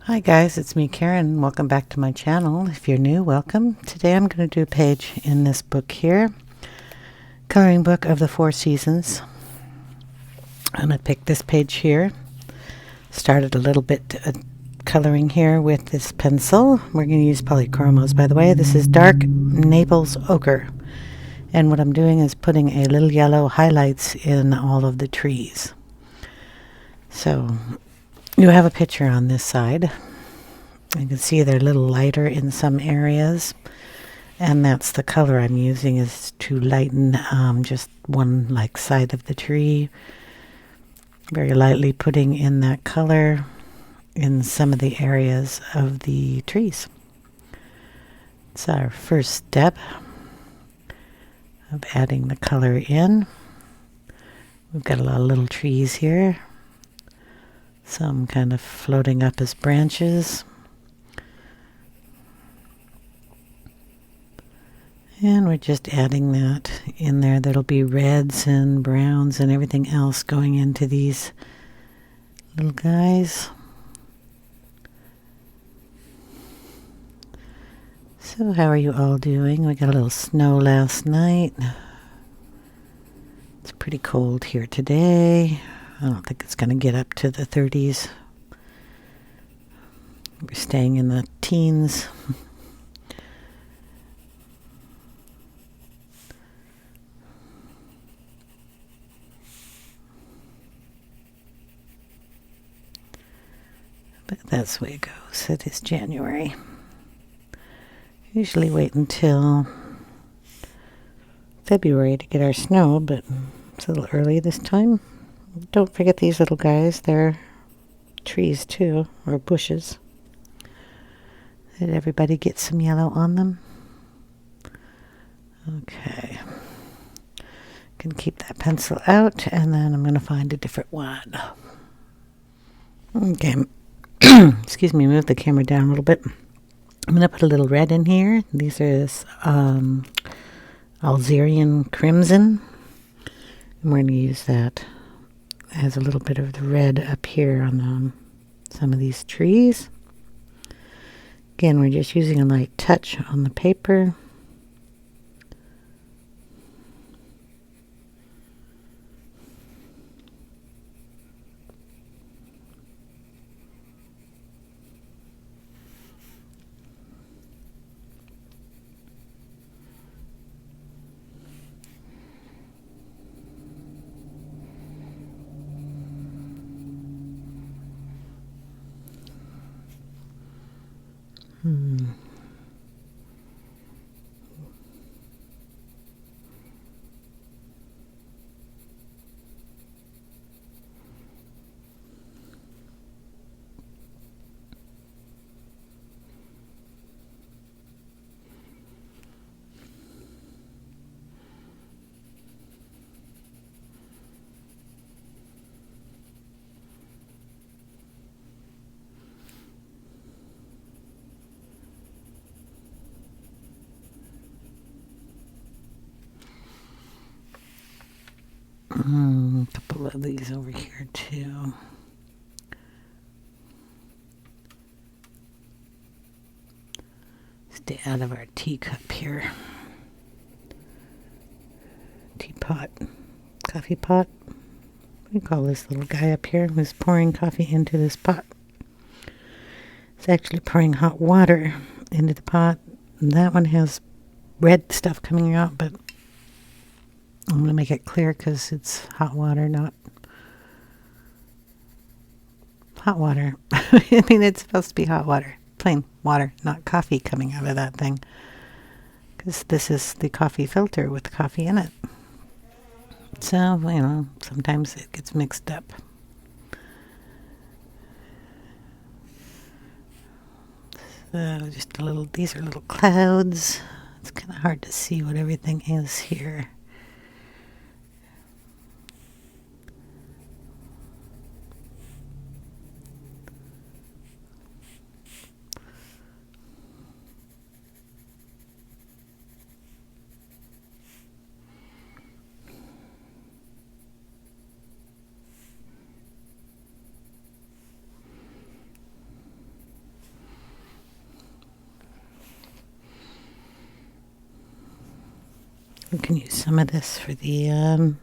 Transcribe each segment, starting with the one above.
Hi guys, it's me Karen. Welcome back to my channel. If you're new, welcome. Today I'm going to do a page in this book here, Coloring Book of the Four Seasons. I'm going to pick this page here. Started a little bit coloring here with this pencil. We're going to use Polychromos, by the way. This is dark Naples ochre. And what I'm doing is putting a little yellow highlights in all of the trees. So you have a picture on this side. You can see they're a little lighter in some areas, and that's the color I'm using, is to lighten just one like side of the tree. Very lightly putting in that color in some of the areas of the trees. It's our first step of adding the color in. We've got a lot of little trees here, some kind of floating up as branches. And we're just adding that in there. There'll be reds and browns and everything else going into these little guys. So how are you all doing? We got a little snow last night. It's pretty cold here today. I don't think it's going to get up to the 30s. We're staying in the teens. But that's the way it goes. It is January. Usually wait until February to get our snow, but it's a little early this time. Don't forget these little guys. They're trees too, or bushes. Did everybody get some yellow on them? Okay. Can keep that pencil out, and then I'm going to find a different one. Okay. Excuse me, move the camera down a little bit. I'm going to put a little red in here. These are Alizarin crimson. And we're going to use that as a little bit of the red up here on some of these trees. Again, we're just using a light touch on the paper. A couple of these over here too. Stay out of our teacup here. Teapot. Coffee pot. We call this little guy up here who's pouring coffee into this pot. It's actually pouring hot water into the pot. And that one has red stuff coming out, but I'm going to make it clear because it's hot water, not hot water. I mean, it's supposed to be hot water. Plain water, not coffee coming out of that thing. Because this is the coffee filter with coffee in it. So, you know, sometimes it gets mixed up. So, just a little, these are little clouds. It's kind of hard to see what everything is here. We can use some of this for the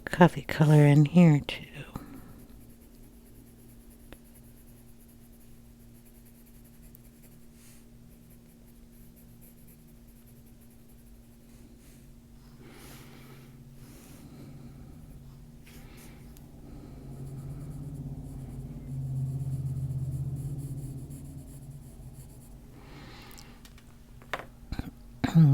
coffee color in here too.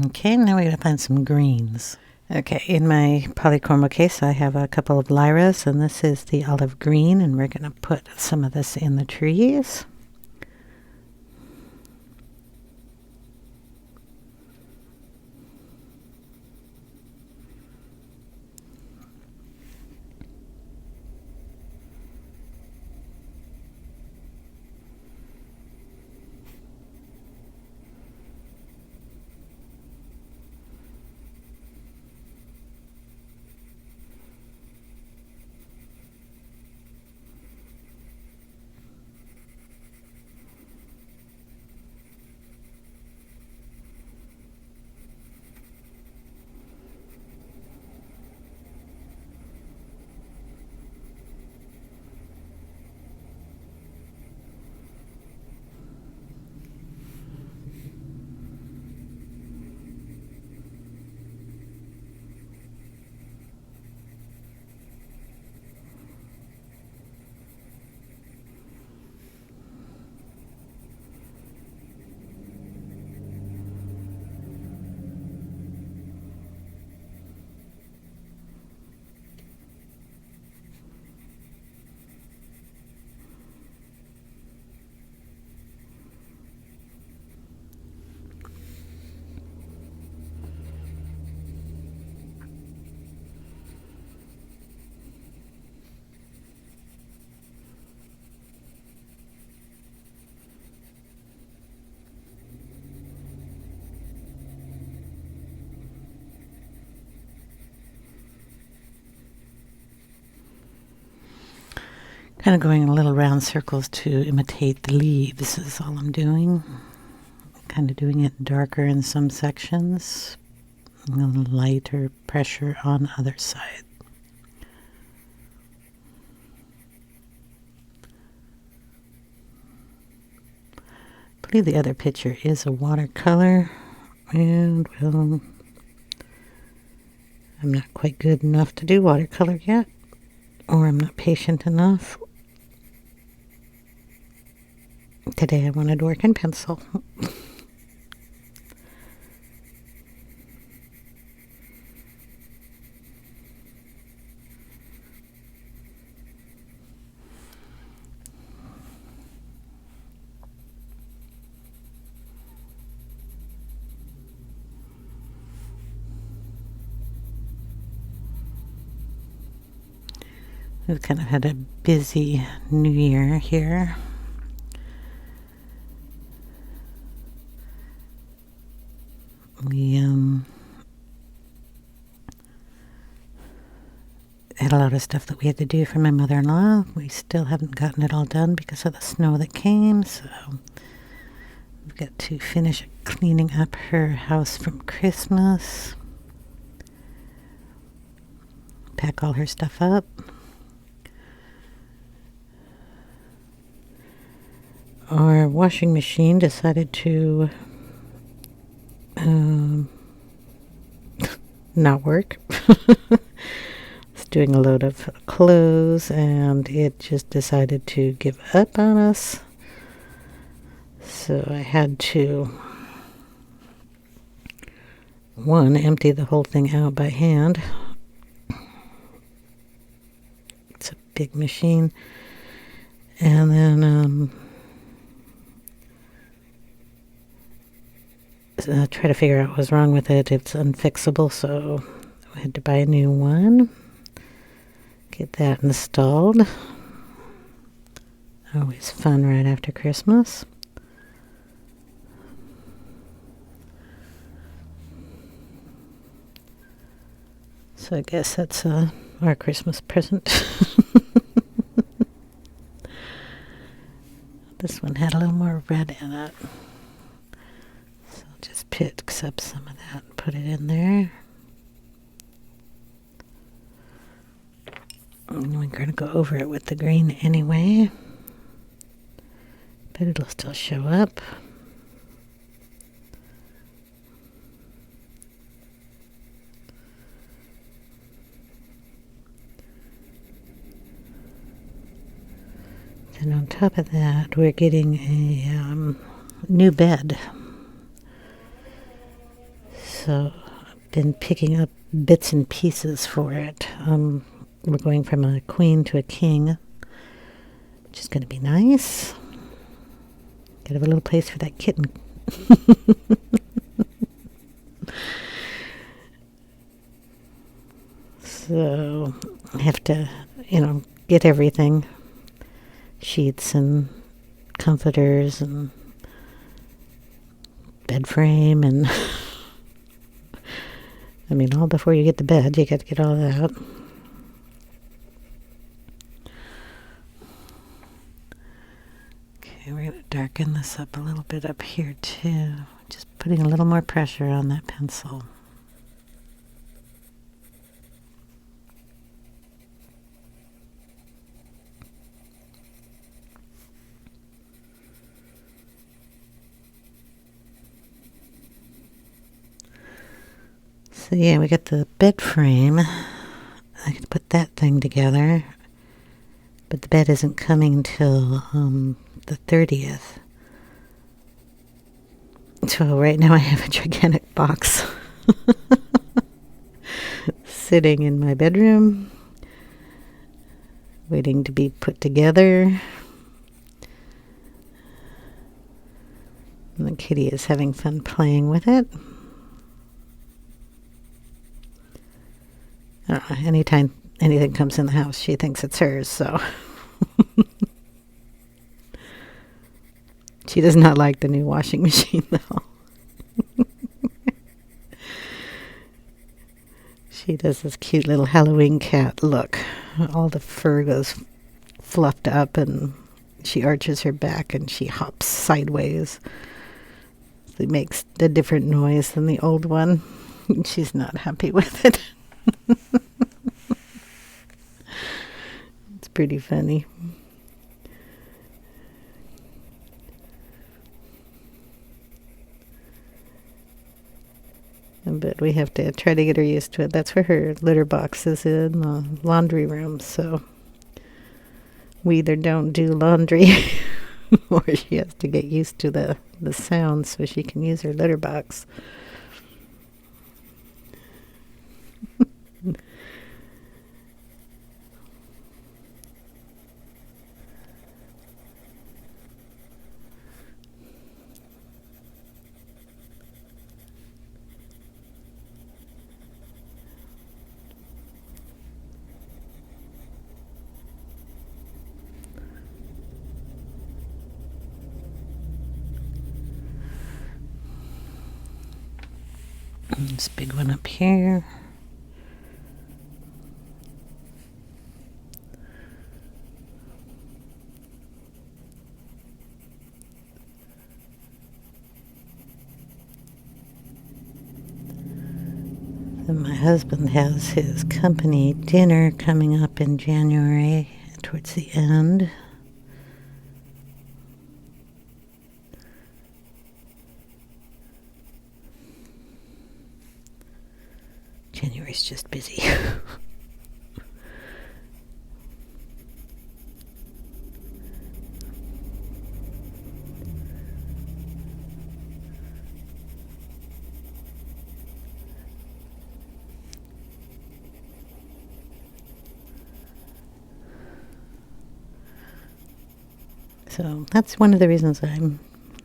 Okay, now we're going to find some greens. Okay, in my Polychromos case, I have a couple of Lyras, and this is the olive green, and we're going to put some of this in the trees. Kind of going in little round circles to imitate the leaves is all I'm doing. Kind of doing it darker in some sections, and lighter pressure on the other side. I believe the other picture is a watercolor, and well, I'm not quite good enough to do watercolor yet, or I'm not patient enough. Today I wanted to work in pencil. We've kind of had a busy new year here. We had a lot of stuff that we had to do for my mother-in-law. We still haven't gotten it all done because of the snow that came, so we've got to finish cleaning up her house from Christmas, pack all her stuff up. Our washing machine decided to not work. It's doing a load of clothes and it just decided to give up on us. So I had to, one, empty the whole thing out by hand. It's a big machine. And then try to figure out what was wrong with it. It's unfixable, so I had to buy a new one. Get that installed. Always fun right after Christmas. So I guess that's our Christmas present. This one had a little more red in it. So I'll just pick up some of that and put it in there. And we're going to go over it with the green anyway, but it'll still show up. And on top of that, we're getting a new bed. So I've been picking up bits and pieces for it. We're going from a queen to a king, which is going to be nice. Gotta have a little place for that kitten. So I have to, get everything. Sheets and comforters and bed frame and all before you get to bed, you got to get all that out. Okay, we're going to darken this up a little bit up here too. Just putting a little more pressure on that pencil. So yeah, we got the bed frame. I can put that thing together, but the bed isn't coming till the 30th. So right now I have a gigantic box sitting in my bedroom, waiting to be put together. And the kitty is having fun playing with it. Anytime anything comes in the house, she thinks it's hers, so. She does not like the new washing machine, though. She does this cute little Halloween cat look. All the fur goes fluffed up, and she arches her back, and she hops sideways. It makes a different noise than the old one. She's not happy with it. It's pretty funny. But we have to try to get her used to it. That's where her litter box is in the laundry room, so we either don't do laundry or she has to get used to the sound so she can use her litter box. This big one up here. And my husband has his company dinner coming up in January towards the end. January's just busy. So that's one of the reasons I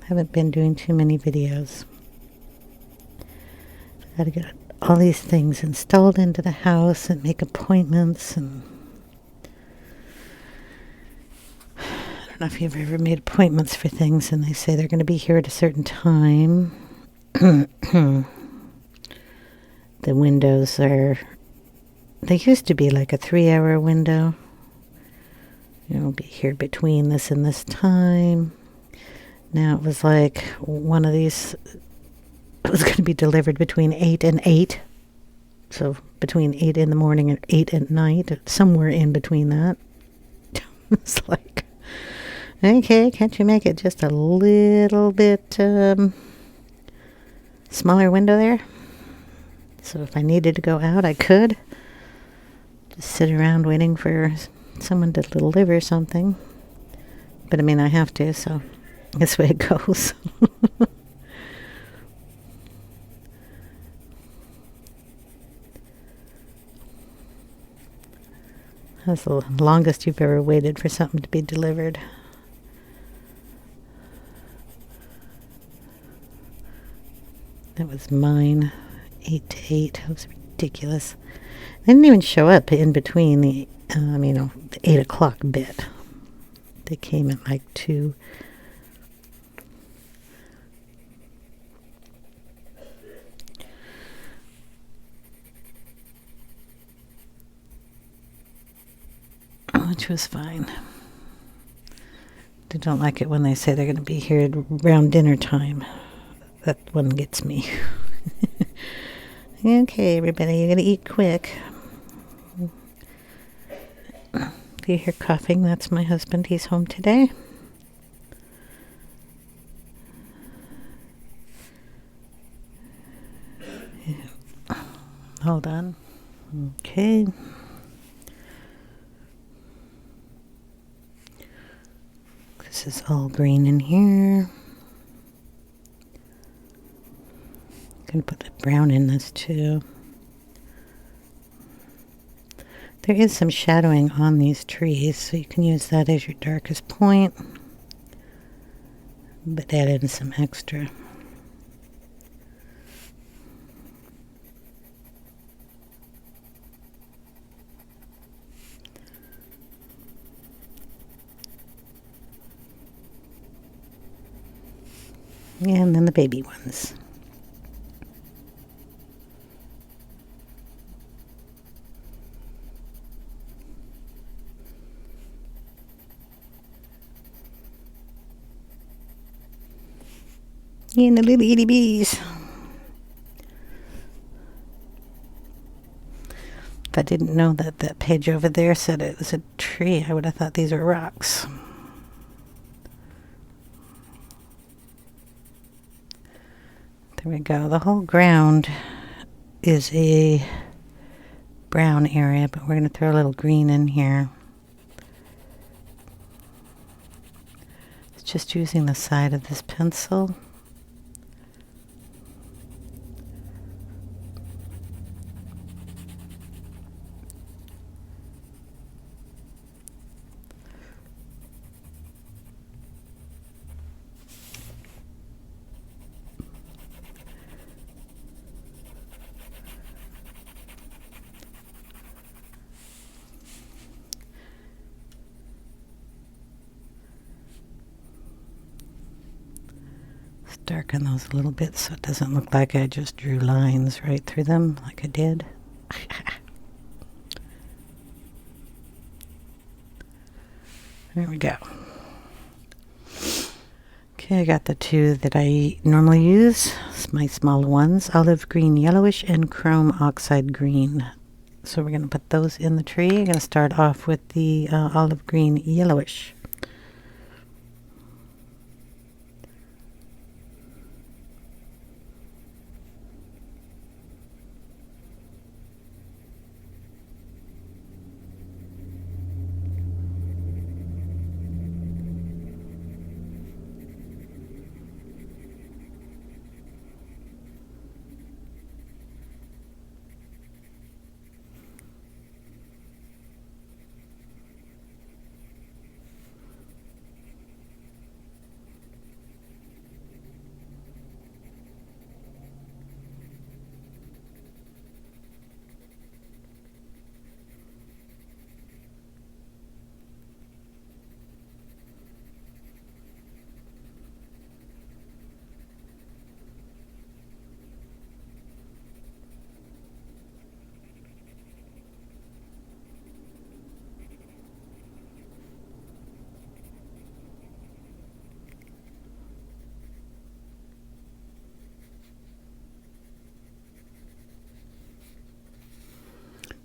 haven't been doing too many videos. I gotta get all these things installed into the house and make appointments, and I don't know if you've ever made appointments for things and they say they're going to be here at a certain time. The windows they used to be like a 3-hour window. Be here between this and this time. Now it was like one of these it was going to be delivered between 8 and 8. So between 8 in the morning and 8 at night, somewhere in between that. It's like, okay, can't you make it just a little bit smaller window there? So if I needed to go out, I could. Just sit around waiting for someone to deliver something. But I mean, I have to, so that's the way it goes. That's the longest you've ever waited for something to be delivered. That was mine. 8 to 8. That was ridiculous. They didn't even show up in between the 8 o'clock bit. They came at like 2. Which was fine. I don't like it when they say they're going to be here around dinner time. That one gets me. Okay, everybody, you're going to eat quick. If you hear coughing, that's my husband. He's home today. Yeah. Hold on. Okay. This is all green in here. I'm going to put the brown in this too. There is some shadowing on these trees, so you can use that as your darkest point, but add in some extra. And then the baby ones. And the little itty bees. If I didn't know that that page over there said it was a tree, I would have thought these were rocks. There we go. The whole ground is a brown area, but we're going to throw a little green in here. It's just using the side of this pencil. Darken those a little bit so it doesn't look like I just drew lines right through them like I did. There we go. Okay, I got the two that I normally use. It's my smaller ones, olive green yellowish and chrome oxide green. So we're going to put those in the tree. I'm going to start off with the olive green yellowish.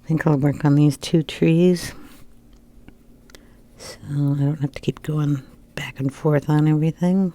think I'll work on these two trees, so I don't have to keep going back and forth on everything.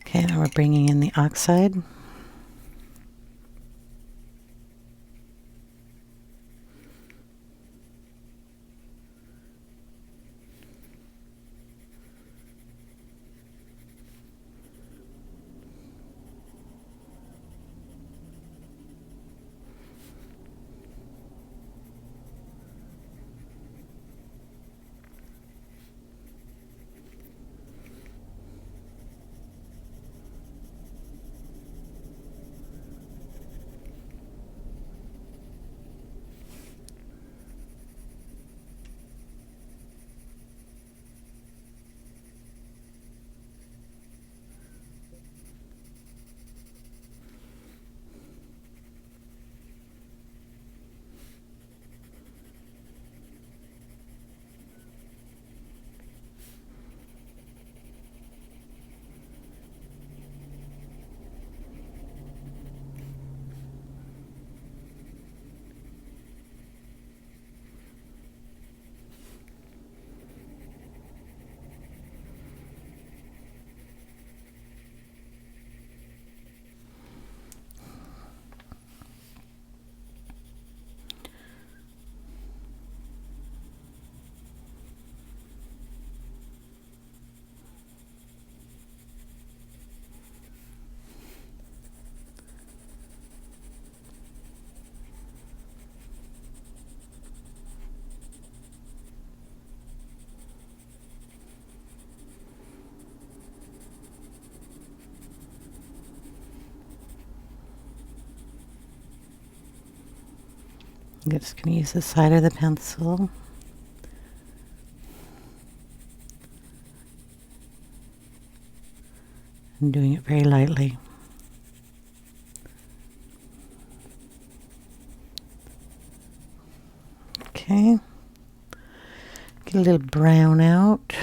Okay, now we're bringing in the oxide. I'm just going to use the side of the pencil. I'm doing it very lightly. Okay. Get a little brown out.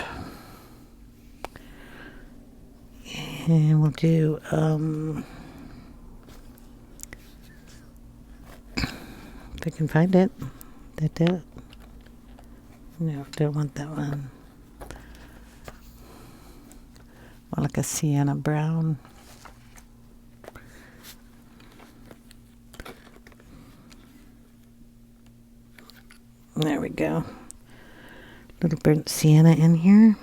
And we'll do, if I can find it. That. No, don't want that one. More like a sienna brown. There we go. Little burnt sienna in here.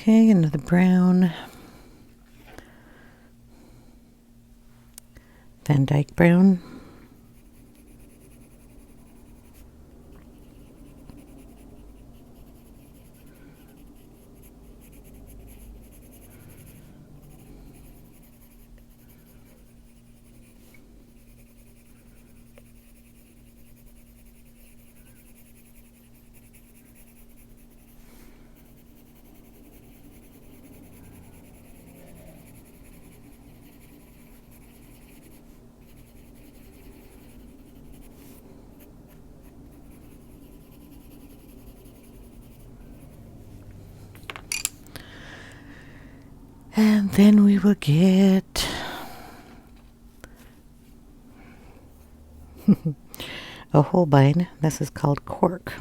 Okay, another brown. Van-Dyck-Brown. And then we will get a Holbein. This is called Cork.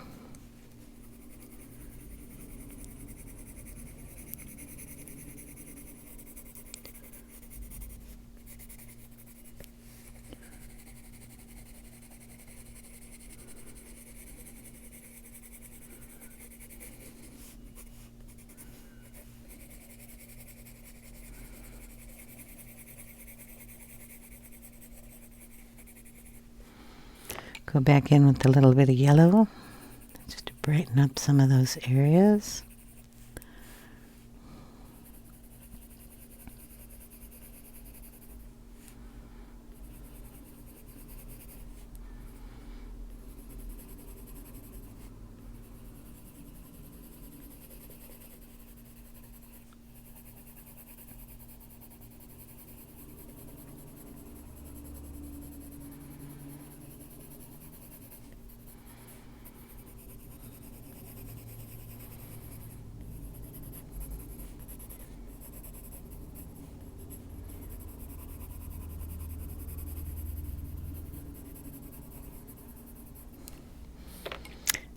Go back in with a little bit of yellow, just to brighten up some of those areas.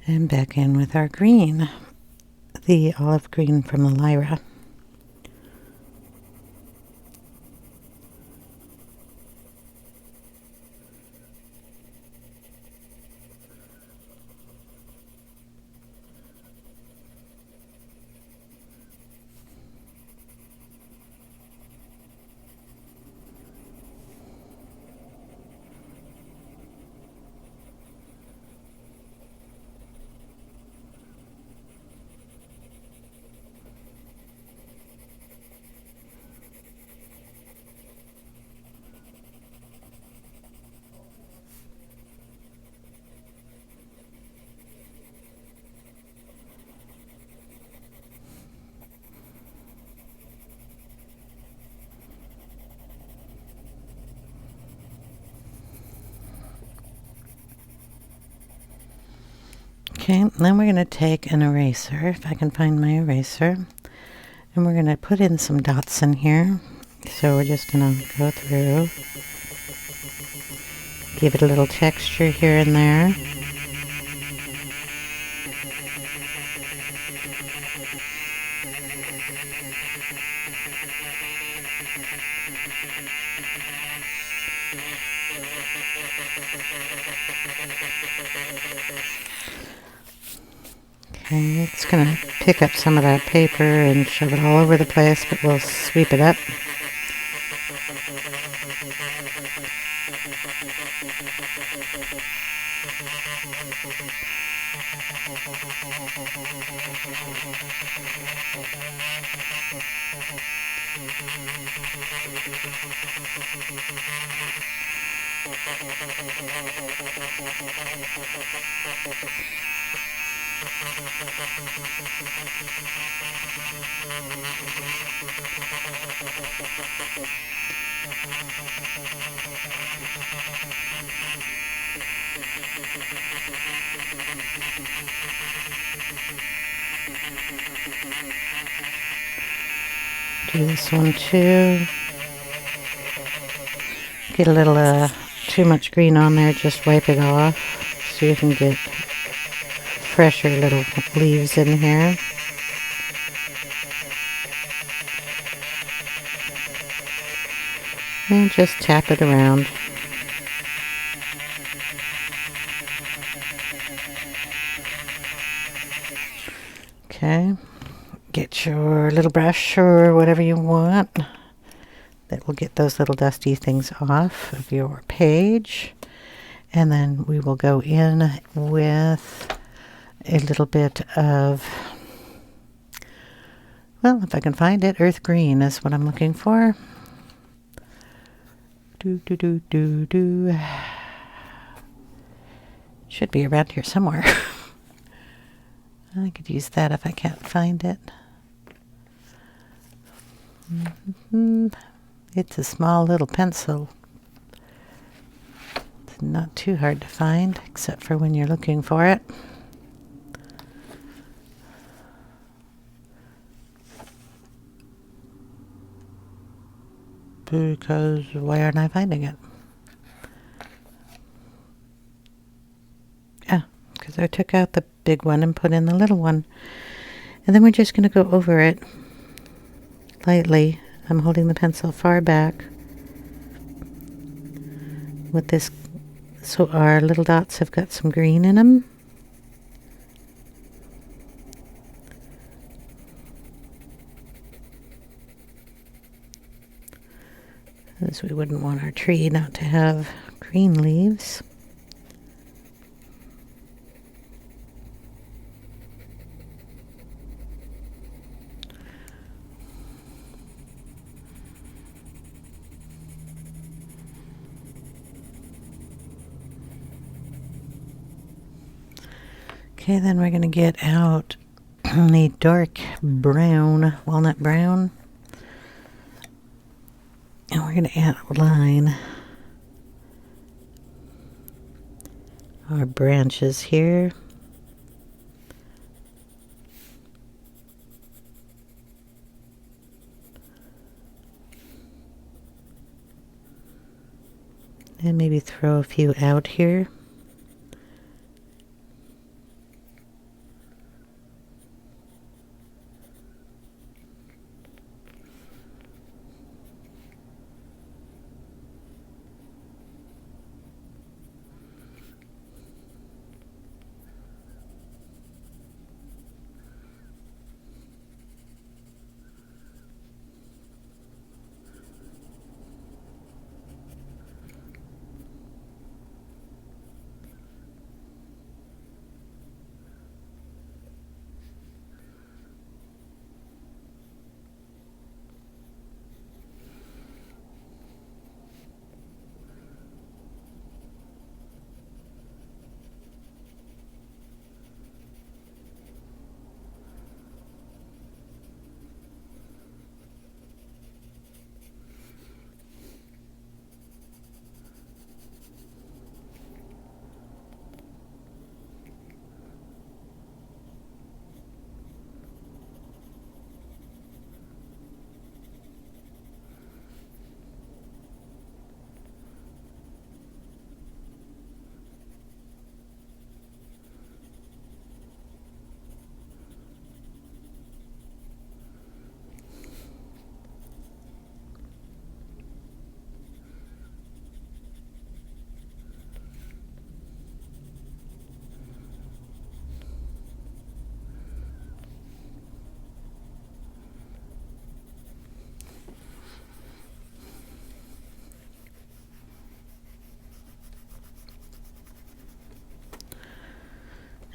And back in with our green, the olive green from the Lyra. Okay, then we're going to take an eraser, if I can find my eraser, and we're going to put in some dots in here. So we're just going to go through, give it a little texture here and there. Okay, it's going to pick up some of that paper and shove it all over the place, but we'll sweep it up. Do this one too. Get a little too much green on there, just wipe it off so you can get fresher little leaves in here. And just tap it around. Okay, get your little brush or whatever you want that will get those little dusty things off of your page. And then we will go in with a little bit of, well, if I can find it, earth green is what I'm looking for. Should be around here somewhere. I could use that if I can't find it. It's a small little pencil. It's not too hard to find, except for when you're looking for it. Because why aren't I finding it? Yeah, because I took out the big one and put in the little one. And then we're just going to go over it lightly. I'm holding the pencil far back with this, so our little dots have got some green in them. As we wouldn't want our tree not to have green leaves. Okay, then we're going to get out a dark brown, walnut brown. And we're going to outline our branches here. And maybe throw a few out here.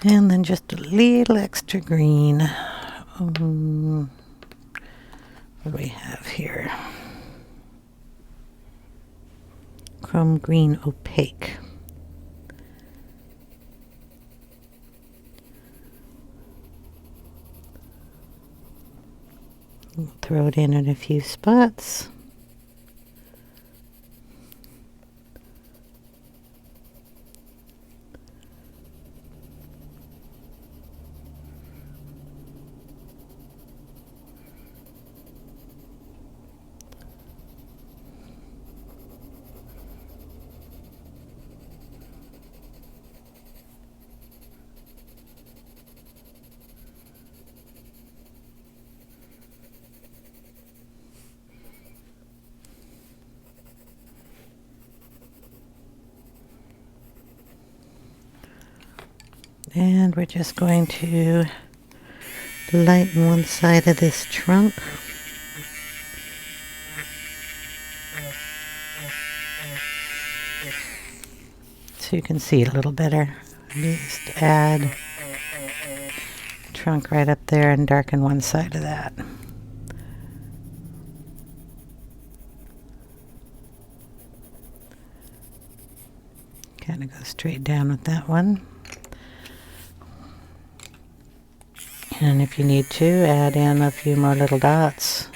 And then just a little extra green. What do we have here? Chrome green opaque. We'll throw it in a few spots. And we're just going to lighten one side of this trunk. So you can see it a little better. Just add trunk right up there and darken one side of that. Kind of go straight down with that one. And if you need to, add in a few more little dots.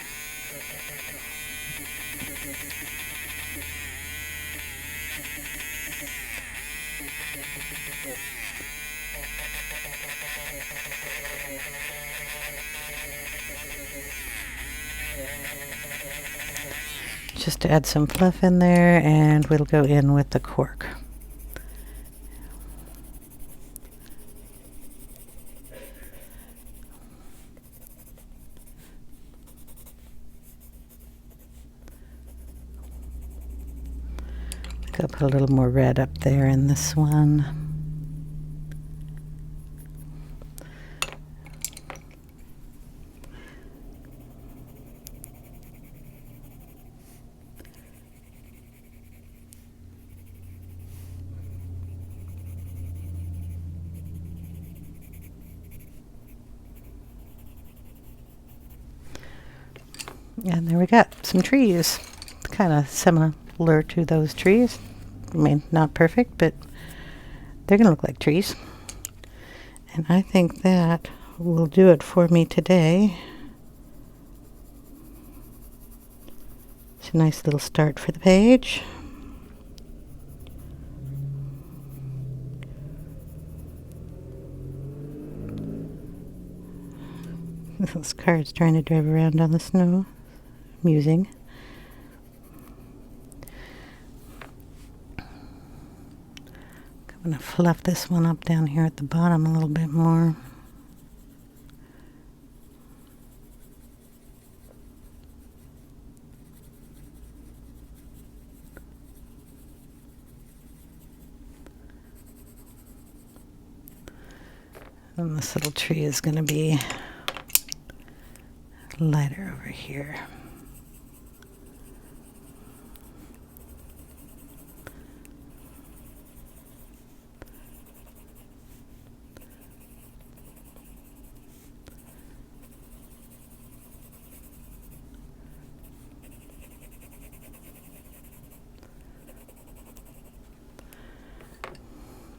Just to add some fluff in there, and we'll go in with the cork. I'll put a little more red up there in this one. And there we got some trees, kind of similar to those trees. I mean, not perfect, but they're going to look like trees. And I think that will do it for me today. It's a nice little start for the page. This car's trying to drive around on the snow. Amusing. I'm going to fluff this one up down here at the bottom a little bit more. And this little tree is going to be lighter over here.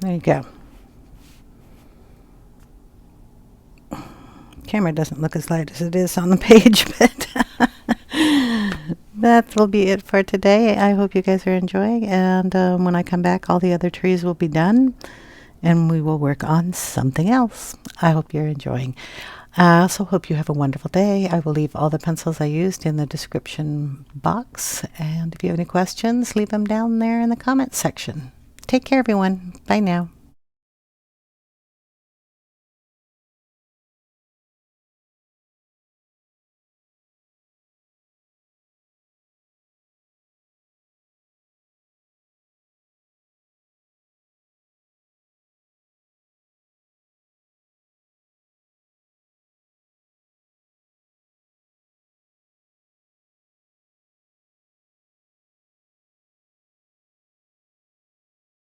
There you go. Camera doesn't look as light as it is on the page, but that will be it for today. I hope you guys are enjoying, and when I come back, all the other trees will be done, and we will work on something else. I hope you're enjoying. I also hope you have a wonderful day. I will leave all the pencils I used in the description box, and if you have any questions, leave them down there in the comments section. Take care, everyone. Bye now.